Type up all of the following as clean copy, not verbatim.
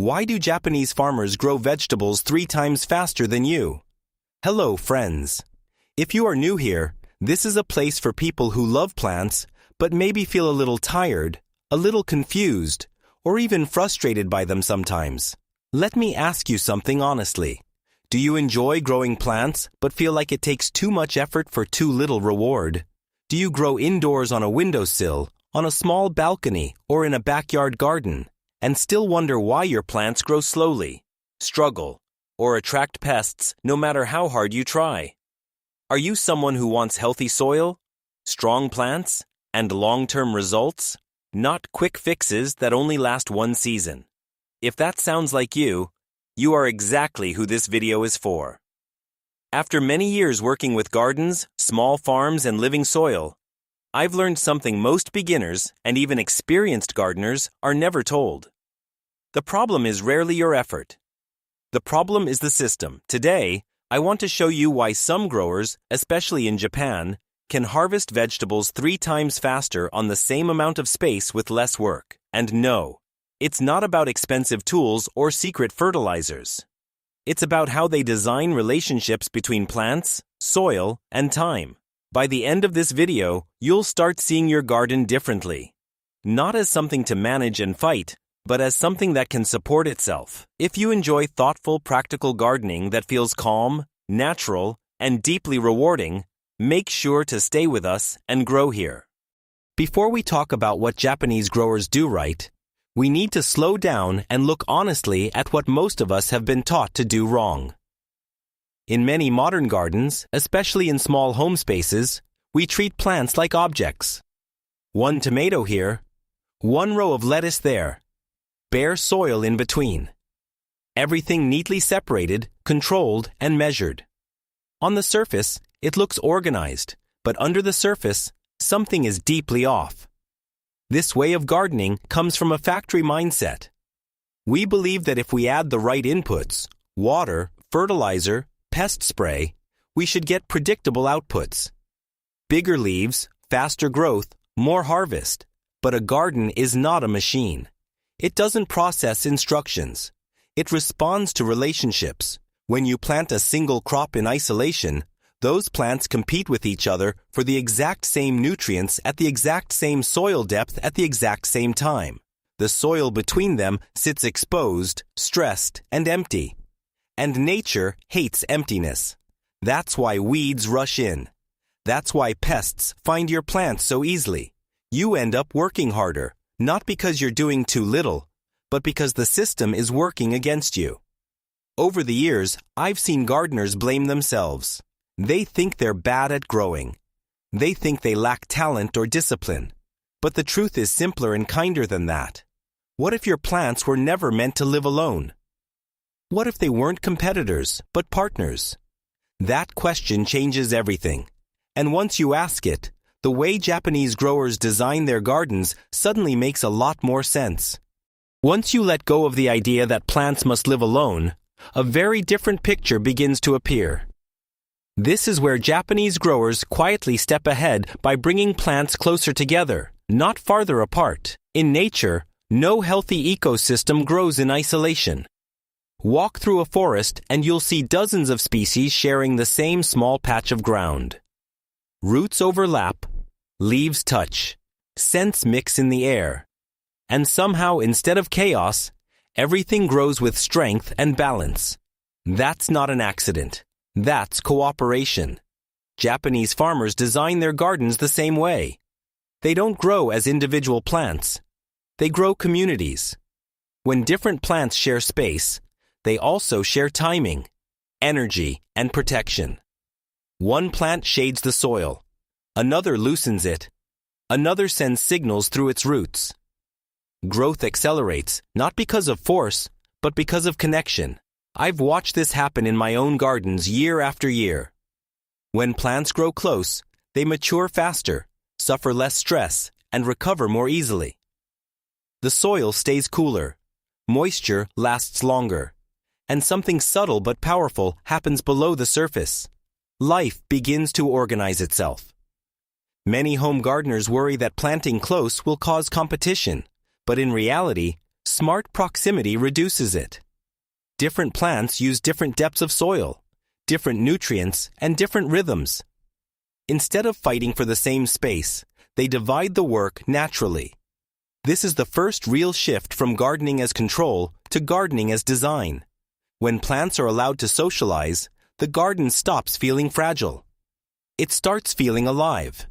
Why do Japanese farmers grow vegetables 3 times faster than you? Hello, friends. If you are new here, this is a place for people who love plants, but maybe feel a little tired, a little confused, or even frustrated by them sometimes. Let me ask you something honestly. Do you enjoy growing plants, but feel like it takes too much effort for too little reward? Do you grow indoors on a windowsill, on a small balcony, or in a backyard garden, and still wonder why your plants grow slowly, struggle, or attract pests no matter how hard you try? Are you someone who wants healthy soil, strong plants, and long-term results, not quick fixes that only last one season? If that sounds like you are exactly who this video is for. After many years working with gardens, small farms, and living soil, I've learned something most beginners and even experienced gardeners are never told. The problem is rarely your effort. The problem is the system. Today, I want to show you why some growers, especially in Japan, can harvest vegetables 3 times faster on the same amount of space with less work. And no, it's not about expensive tools or secret fertilizers. It's about how they design relationships between plants, soil, and time. By the end of this video, you'll start seeing your garden differently. Not as something to manage and fight, but as something that can support itself. If you enjoy thoughtful, practical gardening that feels calm, natural, and deeply rewarding, make sure to stay with us and grow here. Before we talk about what Japanese growers do right, we need to slow down and look honestly at what most of us have been taught to do wrong. In many modern gardens, especially in small home spaces, we treat plants like objects. 1 tomato here, 1 row of lettuce there, bare soil in between. Everything neatly separated, controlled, and measured. On the surface, it looks organized, but under the surface, something is deeply off. This way of gardening comes from a factory mindset. We believe that if we add the right inputs, water, fertilizer, pest spray, we should get predictable outputs. Bigger leaves, faster growth, more harvest. But a garden is not a machine. It doesn't process instructions. It responds to relationships. When you plant a single crop in isolation, those plants compete with each other for the exact same nutrients at the exact same soil depth at the exact same time. The soil between them sits exposed, stressed, and empty. And nature hates emptiness. That's why weeds rush in. That's why pests find your plants so easily. You end up working harder, not because you're doing too little, but because the system is working against you. Over the years, I've seen gardeners blame themselves. They think they're bad at growing. They think they lack talent or discipline. But the truth is simpler and kinder than that. What if your plants were never meant to live alone? What if they weren't competitors, but partners? That question changes everything. And once you ask it, the way Japanese growers design their gardens suddenly makes a lot more sense. Once you let go of the idea that plants must live alone, a very different picture begins to appear. This is where Japanese growers quietly step ahead by bringing plants closer together, not farther apart. In nature, no healthy ecosystem grows in isolation. Walk through a forest and you'll see dozens of species sharing the same small patch of ground. Roots overlap, leaves touch, scents mix in the air. And somehow, instead of chaos, everything grows with strength and balance. That's not an accident. That's cooperation. Japanese farmers design their gardens the same way. They don't grow as individual plants. They grow communities. When different plants share space, they also share timing, energy, and protection. One plant shades the soil. Another loosens it. Another sends signals through its roots. Growth accelerates, not because of force, but because of connection. I've watched this happen in my own gardens year after year. When plants grow close, they mature faster, suffer less stress, and recover more easily. The soil stays cooler. Moisture lasts longer. And something subtle but powerful happens below the surface. Life begins to organize itself. Many home gardeners worry that planting close will cause competition, but in reality, Smart proximity reduces it. Different plants use different depths of soil, different nutrients, and different rhythms. Instead of fighting for the same space, they divide the work naturally. This is the first real shift from gardening as control to gardening as design. When plants are allowed to socialize, the garden stops feeling fragile. It starts feeling alive.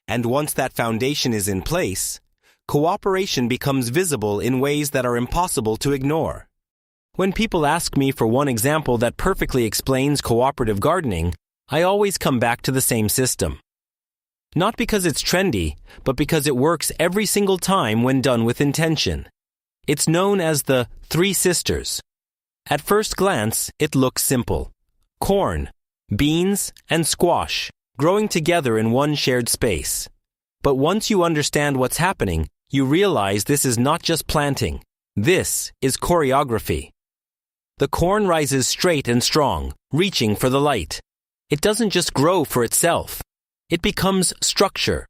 And once that foundation is in place, cooperation becomes visible in ways that are impossible to ignore. When people ask me for one example that perfectly explains cooperative gardening, I always come back to the same system. Not because it's trendy, but because it works every single time when done with intention. It's known as the Three Sisters. At first glance, it looks simple. Corn, beans, and squash growing together in one shared space. But once you understand what's happening, you realize this is not just planting. This is choreography. The corn rises straight and strong, reaching for the light. It doesn't just grow for itself. It becomes structure.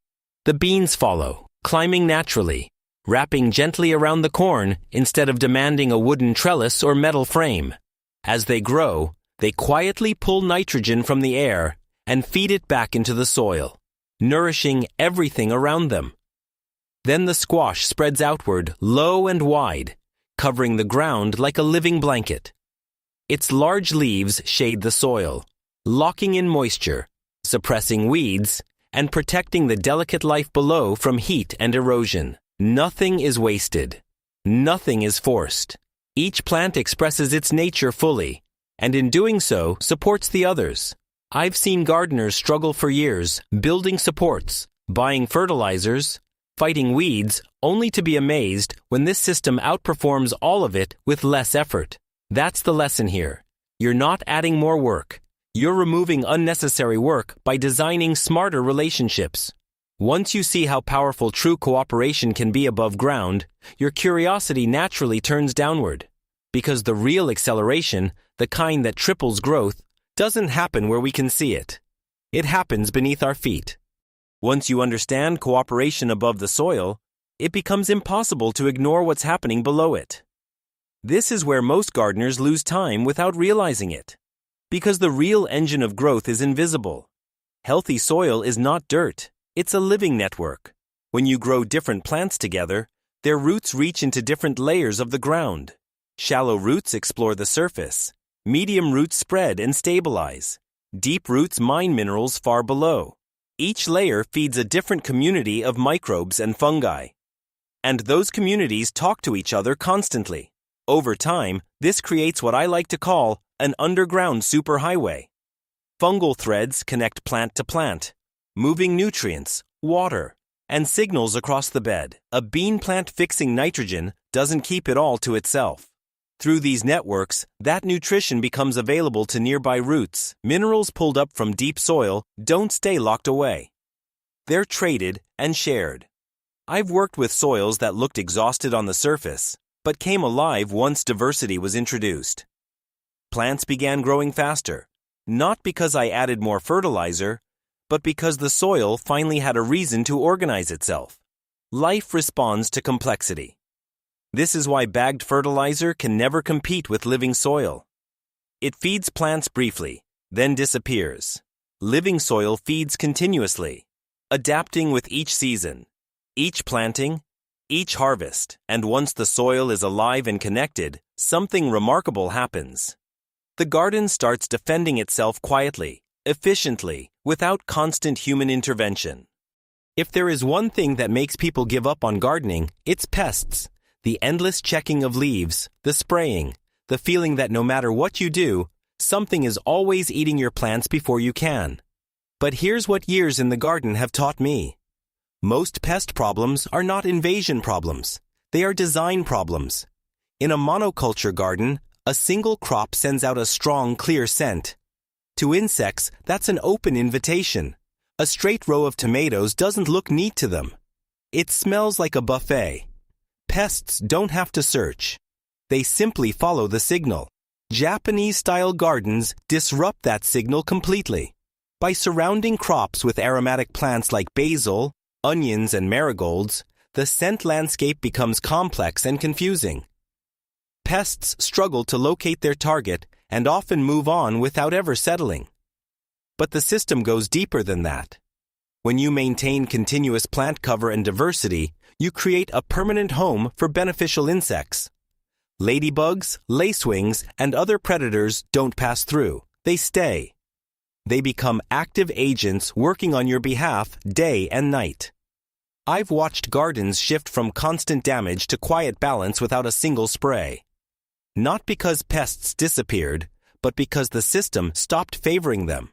The beans follow, climbing naturally, wrapping gently around the corn instead of demanding a wooden trellis or metal frame. As they grow, they quietly pull nitrogen from the air and feed it back into the soil, nourishing everything around them. Then the squash spreads outward, low and wide, covering the ground like a living blanket. Its large leaves shade the soil, locking in moisture, suppressing weeds, and protecting the delicate life below from heat and erosion. Nothing is wasted. Nothing is forced. Each plant expresses its nature fully, and in doing so, supports the others. I've seen gardeners struggle for years, building supports, buying fertilizers, fighting weeds, only to be amazed when this system outperforms all of it with less effort. That's the lesson here. You're not adding more work. You're removing unnecessary work by designing smarter relationships. Once you see how powerful true cooperation can be above ground, your curiosity naturally turns downward. Because the real acceleration, the kind that triples growth, doesn't happen where we can see it. It happens beneath our feet. Once you understand cooperation above the soil, it becomes impossible to ignore what's happening below it. This is where most gardeners lose time without realizing it. Because the real engine of growth is invisible. Healthy soil is not dirt. It's a living network. When you grow different plants together, their roots reach into different layers of the ground. Shallow roots explore the surface. Medium roots spread and stabilize. Deep roots mine minerals far below. Each layer feeds a different community of microbes and fungi. And those communities talk to each other constantly. Over time, this creates what I like to call an underground superhighway. Fungal threads connect plant to plant, moving nutrients, water, and signals across the bed. A bean plant fixing nitrogen doesn't keep it all to itself. Through these networks, that nutrition becomes available to nearby roots. Minerals pulled up from deep soil don't stay locked away. They're traded and shared. I've worked with soils that looked exhausted on the surface, but came alive once diversity was introduced. Plants began growing faster, not because I added more fertilizer, but because the soil finally had a reason to organize itself. Life responds to complexity. This is why bagged fertilizer can never compete with living soil. It feeds plants briefly, then disappears. Living soil feeds continuously, adapting with each season, each planting, each harvest, and once the soil is alive and connected, something remarkable happens. The garden starts defending itself quietly, efficiently, without constant human intervention. If there is one thing that makes people give up on gardening, it's pests. The endless checking of leaves, the spraying, the feeling that no matter what you do, something is always eating your plants before you can. But here's what years in the garden have taught me. Most pest problems are not invasion problems. They are design problems. In a monoculture garden, a single crop sends out a strong, clear scent. To insects, that's an open invitation. A straight row of tomatoes doesn't look neat to them. It smells like a buffet. Pests don't have to search. They simply follow the signal. Japanese-style gardens disrupt that signal completely. By surrounding crops with aromatic plants like basil, onions, and marigolds, the scent landscape becomes complex and confusing. Pests struggle to locate their target and often move on without ever settling. But the system goes deeper than that. When you maintain continuous plant cover and diversity, you create a permanent home for beneficial insects. Ladybugs, lacewings, and other predators don't pass through. They stay. They become active agents working on your behalf day and night. I've watched gardens shift from constant damage to quiet balance without a single spray. Not because pests disappeared, but because the system stopped favoring them.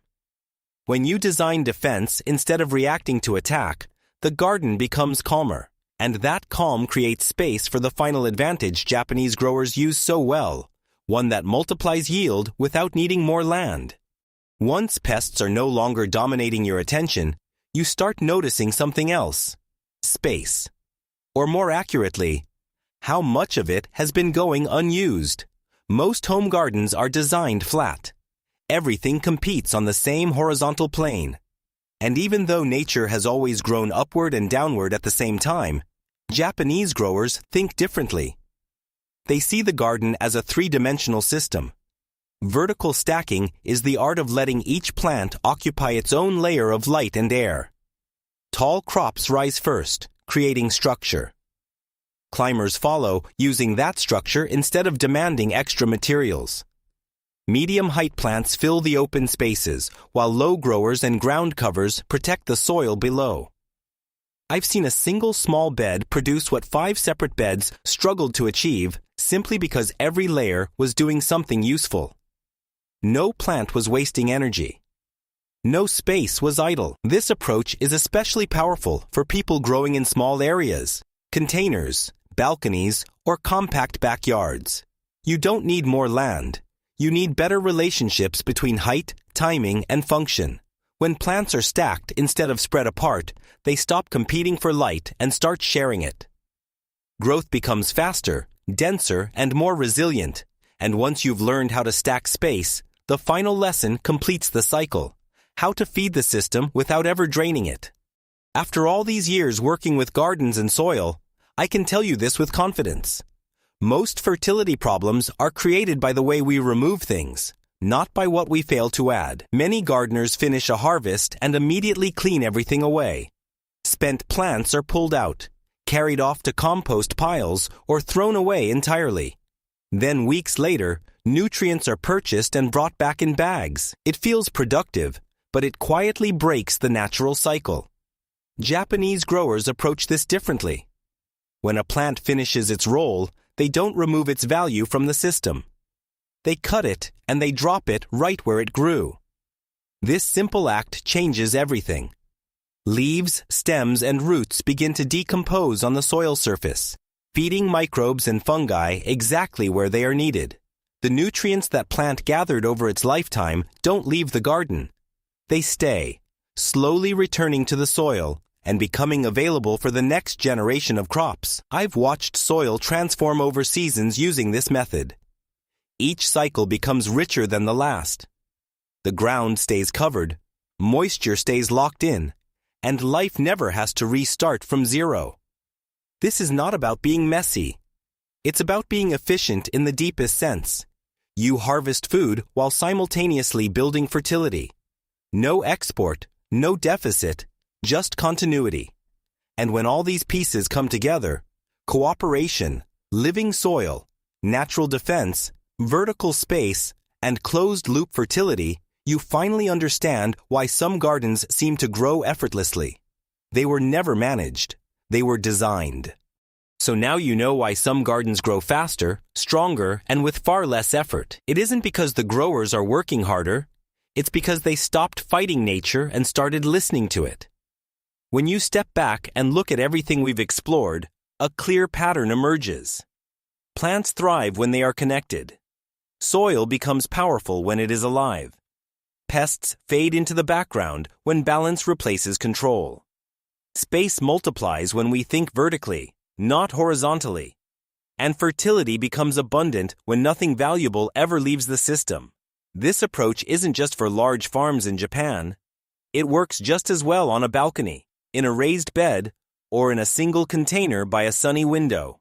When you design defense instead of reacting to attack, the garden becomes calmer, and that calm creates space for the final advantage Japanese growers use so well, one that multiplies yield without needing more land. Once pests are no longer dominating your attention, you start noticing something else: space. Or more accurately, how much of it has been going unused. Most home gardens are designed flat. Everything competes on the same horizontal plane. And even though nature has always grown upward and downward at the same time, Japanese growers think differently. They see the garden as a three-dimensional system. Vertical stacking is the art of letting each plant occupy its own layer of light and air. Tall crops rise first, creating structure. Climbers follow, using that structure instead of demanding extra materials. Medium-height plants fill the open spaces, while low growers and ground covers protect the soil below. I've seen a single small bed produce what 5 separate beds struggled to achieve simply because every layer was doing something useful. No plant was wasting energy. No space was idle. This approach is especially powerful for people growing in small areas, containers, balconies, or compact backyards. You don't need more land. You need better relationships between height, timing, and function. When plants are stacked instead of spread apart, they stop competing for light and start sharing it. Growth becomes faster, denser, and more resilient. And once you've learned how to stack space, the final lesson completes the cycle: how to feed the system without ever draining it. After all these years working with gardens and soil, I can tell you this with confidence. Most fertility problems are created by the way we remove things, not by what we fail to add. Many gardeners finish a harvest and immediately clean everything away. Spent plants are pulled out, carried off to compost piles, or thrown away entirely. Then weeks later, nutrients are purchased and brought back in bags. It feels productive, but it quietly breaks the natural cycle. Japanese growers approach this differently. When a plant finishes its role, they don't remove its value from the system. They cut it and they drop it right where it grew. This simple act changes everything. Leaves, stems, and roots begin to decompose on the soil surface, feeding microbes and fungi exactly where they are needed. The nutrients that plant gathered over its lifetime don't leave the garden. They stay, slowly returning to the soil and becoming available for the next generation of crops. I've watched soil transform over seasons using this method. Each cycle becomes richer than the last. The ground stays covered, moisture stays locked in, and life never has to restart from zero. This is not about being messy. It's about being efficient in the deepest sense. You harvest food while simultaneously building fertility. No export, no deficit, just continuity. And when all these pieces come together, cooperation, living soil, natural defense, vertical space, and closed-loop fertility, you finally understand why some gardens seem to grow effortlessly. They were never managed. They were designed. So now you know why some gardens grow faster, stronger, and with far less effort. It isn't because the growers are working harder. It's because they stopped fighting nature and started listening to it. When you step back and look at everything we've explored, a clear pattern emerges. Plants thrive when they are connected. Soil becomes powerful when it is alive. Pests fade into the background when balance replaces control. Space multiplies when we think vertically, not horizontally. And fertility becomes abundant when nothing valuable ever leaves the system. This approach isn't just for large farms in Japan. It works just as well on a balcony, in a raised bed, or in a single container by a sunny window.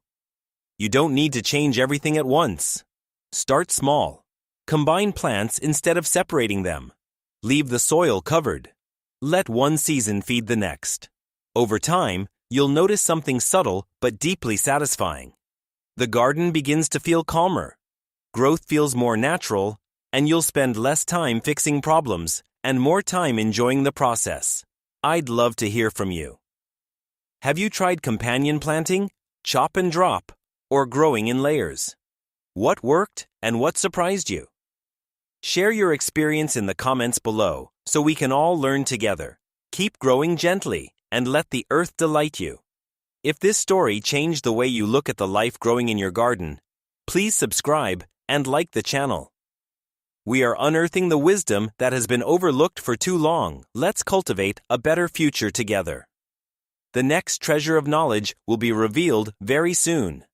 You don't need to change everything at once. Start small. Combine plants instead of separating them. Leave the soil covered. Let one season feed the next. Over time, you'll notice something subtle but deeply satisfying. The garden begins to feel calmer. Growth feels more natural, and you'll spend less time fixing problems and more time enjoying the process. I'd love to hear from you. Have you tried companion planting, chop and drop, or growing in layers? What worked and what surprised you? Share your experience in the comments below so we can all learn together. Keep growing gently and let the earth delight you. If this story changed the way you look at the life growing in your garden, please subscribe and like the channel. We are unearthing the wisdom that has been overlooked for too long. Let's cultivate a better future together. The next treasure of knowledge will be revealed very soon.